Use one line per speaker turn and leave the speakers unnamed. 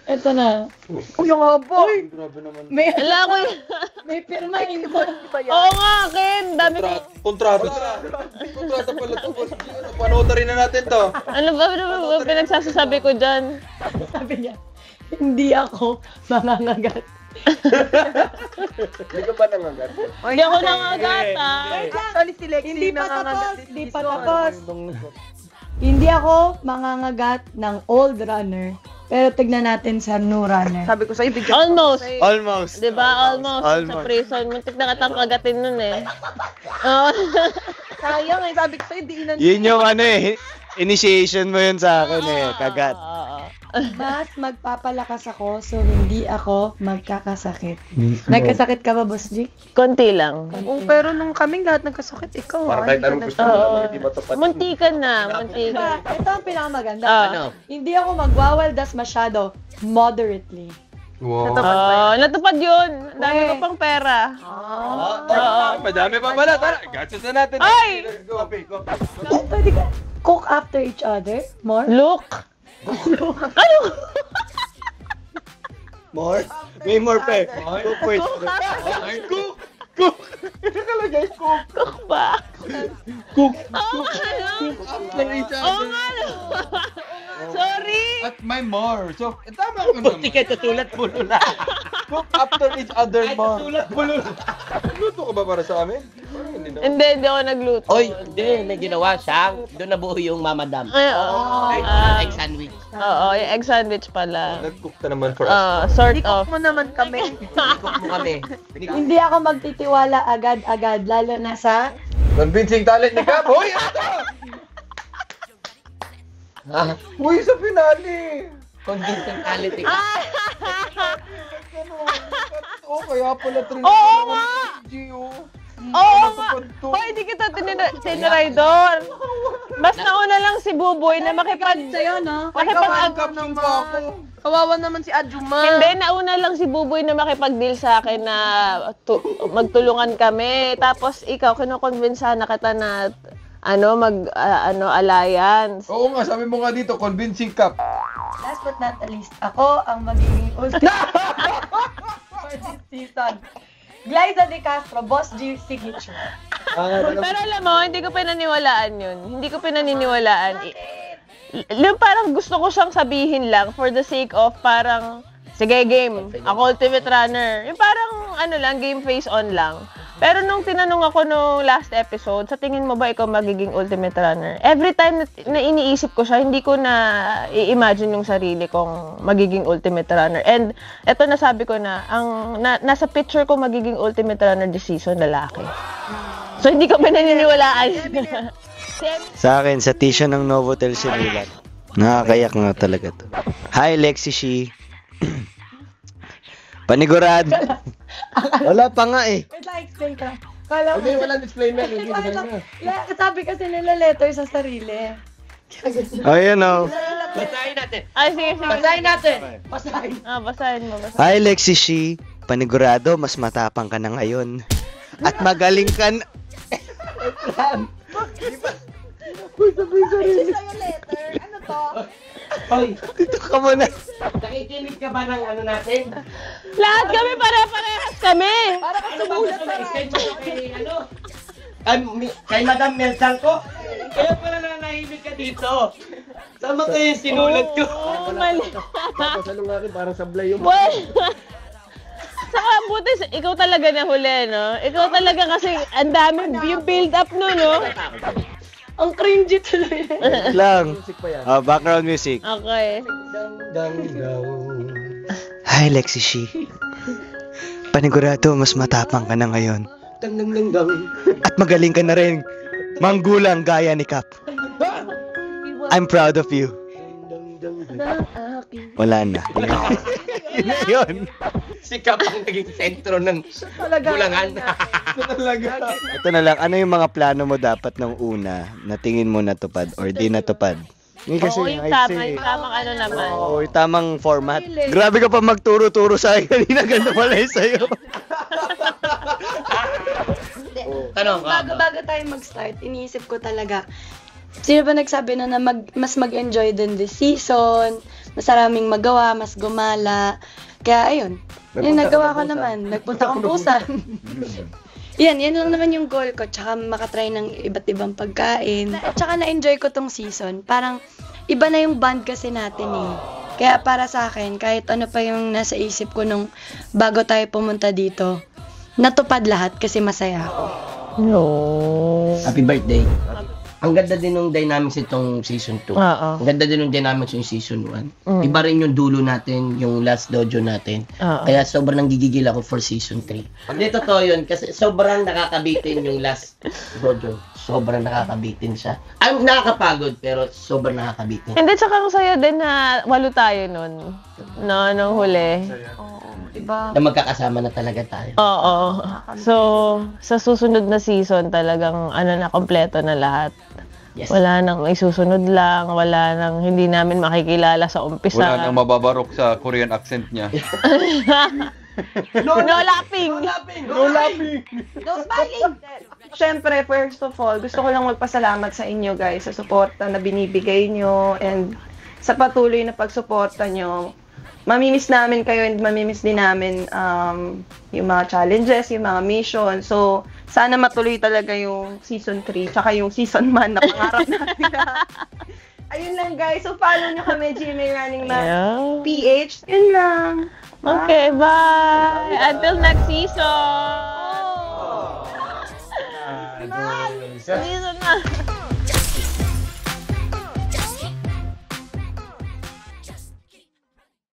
Ito na.
Uy, yung habo.
Grabe naman.
Wala ko yun.
May pirma yun.
Oo nga, Ken. Dami ko.
Kontrata pala to. Panood rin na natin to.
Ano ba pinagsasabi ko dyan?
Sabi niya, hindi ako mangangagat.
Hindi ka ba nangagat?
Hindi ako nangagat, ah.
Actually, si Lexi
Hindi pa tapos.
nangangagat.
Hindi pa tapos. Hindi ako mangangagat ng old runner. Pero tignan natin sa new runner.
Sabi ko sa'yo, bigyan
Almost.
Almost.
Diba? Almost. Sa prison. Muntik na katang kagatin nun eh.
Sayang eh. Sabi ko sa'yo, di inan.
Yun yung ano eh. Initiation mo yun sa akin eh. Kagat.
Mas magpapalakas ako, so hindi ako magkakasakit. Nagkasakit ka ba, Boss G?
Konti lang.
Oo, pero nung kaming lahat nagkasakit, ikaw
Para kahit anong gusto mo naman, hindi matupad.
Muntikan na. Muntikan.
Ito ang pinakamaganda.
Ano?
Hindi ako magwawaldas masyado, moderately.
Wow.
Natupad yun. Dami ko pang pera.
Madami pa pala. Tara, gastos na natin.
Ay!
Let's go.
Pwede ka cook after each other? More?
Look! Ano?
More? May more pa eh. Cook for it.
Cook! Nakalagay cook.
Cook ba?
Cook.
Oo nga, no?
After each
Oo
other.
nga, no? Sorry!
At may more. So, tama ko naman.
Hindi ka tutulad pulo na.
Cook after each other more. Luto ka ba para sa amin? Hindi na.
Hindi ako nagluto.
Oy, hindi, may ginawa siya. Doon nabuo yung mamadam.
Ay, oo.
Egg sandwich.
Oo, yung egg sandwich pala.
Nag-cook ka naman for us.
Sort of.
mo naman kami.
Cook mo kami.
Hindi ako magtitiwala agad-agad, lalo na sa...
Convincing talent ni Cap. Hoy, ano to? Uy, sa finale.
Convincing talent.
Oh, kaya pala training.
Oo nga!
Gio.
Oo nga! Hoy, hindi kita tiniraydor. Mas nauna lang si Buboy na
Sa'yo, no?
Caption pa ako.
Kawawa naman si Adjuma.
Hindi, nauna lang si Buboy na makipag-deal sa akin na magtulungan kami. Tapos ikaw, kinukonvinsa na kita na alliance.
Oo nga, sabi mo nga dito, convincing Cap.
Last but not the least, ako ang magiging ultimate for this season. Glyza De Castro, Boss G signature.
Pero alam mo, hindi ko pinaniwalaan yun. Hindi ko pinaniniwalaan. Yung parang gusto ko siyang sabihin lang for the sake of parang, sige game, ako ultimate runner. Yung parang game face on lang. Pero nung tinanong ako nung last episode, sa tingin mo ba ikaw magiging ultimate runner? Every time na iniisip ko siya, hindi ko na i-imagine yung sarili kong magiging ultimate runner. And eto nasabi ko na, nasa picture ko magiging ultimate runner this season, lalaki. So hindi ko pinaniniwalaan.
Sa akin, sa tissue ng Novotel sinulat. Nakakayak nga talaga to. Hi, Lexi Shi. Panigurado. Wala pa nga eh.
Wait lang, explain ka. Kala
Hindi, walang disclaimer.
Sabi kasi nila letter sa sarili.
Ayun o.
Basahin natin.
Ay, sige.
Basahin natin. Basahin.
Basahin mo.
Hi, Lexi Shi. Panigurado, mas matapang ka na ngayon. At magaling ka na...
Sa'yo letter. Ano to?
Hoy,
Dito ka muna.
nakikinig ka ba ng ano natin?
Lahat kami pare-parehas kami.
Para ka
Ano ba
sumulat
gusto
na
mo i-send mo kay Madam Melsan ko? Kaya pala nanahimik ka dito. Sama kayo yung sinulat ko.
Oo, mali.
Pasalong nga rin, parang sablay yung...
Well, saka buti, ikaw talaga na huli, no? Ikaw talaga kasi, ang dami, yung build up no, no?
Ang cringy tuloy.
Lang. Background music.
Okay.
Hi, Lexi Shi. Panigurado, mas matapang ka na ngayon. At magaling ka na rin. Manggulang gaya ni Cap. I'm proud of you. Wala na. Yun na yun.
Si Kap ang naging sentro ng bulangan.
Ito na lang, ano yung mga plano mo dapat nung una na tingin mo natupad or di natupad?
Oo, yung tamang ano naman.
Oo, yung tamang format. Grabe ka pa magturo-turo sa akin kanina, ganda pala yung sa'yo.
Tanong ka.
Bago tayo mag-start, iniisip ko talaga, Sino ba nagsabi na mas mag-enjoy din this season, mas maraming magawa, mas gumala. Kaya ayun, yun nagawa ko naman. Nagpunta akong Busan. yan lang naman yung goal ko. Tsaka makatry ng iba't ibang pagkain. At tsaka na-enjoy ko tong season. Parang iba na yung band kasi natin eh. Kaya para sa akin, kahit ano pa yung nasa isip ko nung bago tayo pumunta dito, natupad lahat kasi masaya ako.
No.
Happy birthday. Ang ganda din ng dynamics itong season 2.
Oo.
Ang ganda din ng dynamics yung season 1. Iba rin yung dulo natin, yung last dojo natin.
Oo.
Kaya sobrang nanggigigil ako for season 3. Hindi totoo yun kasi sobrang nakakabitin yung last dojo. Sobrang nakakabitin siya. Ang nakakapagod pero sobrang nakakabitin.
Hindi, tsaka ang saya din na 8 tayo nun. No, nung huli.
Diba?
Na magkakasama na talaga tayo.
Oo. So, sa susunod na season talagang na, kompleto na lahat.
Yes.
Wala nang may susunod lang, wala nang hindi namin makikilala sa umpisa.
Wala nang mababarok sa Korean accent niya.
No laughing!
No laughing!
No smiling!
Siyempre, first of all, gusto ko lang magpasalamat sa inyo guys sa suporta na binibigay nyo and sa patuloy na pagsuporta nyo. Mamimiss namin kayo and mamimiss din namin yung mga challenges, yung mga mission. So, sana matuloy talaga yung season 3 tsaka yung season 1 na pangarap natin. Ayun lang guys. So, follow nyo kami, GMA Running Man
Yeah.
PH. Yun lang.
Okay, bye! Until next season! Season na!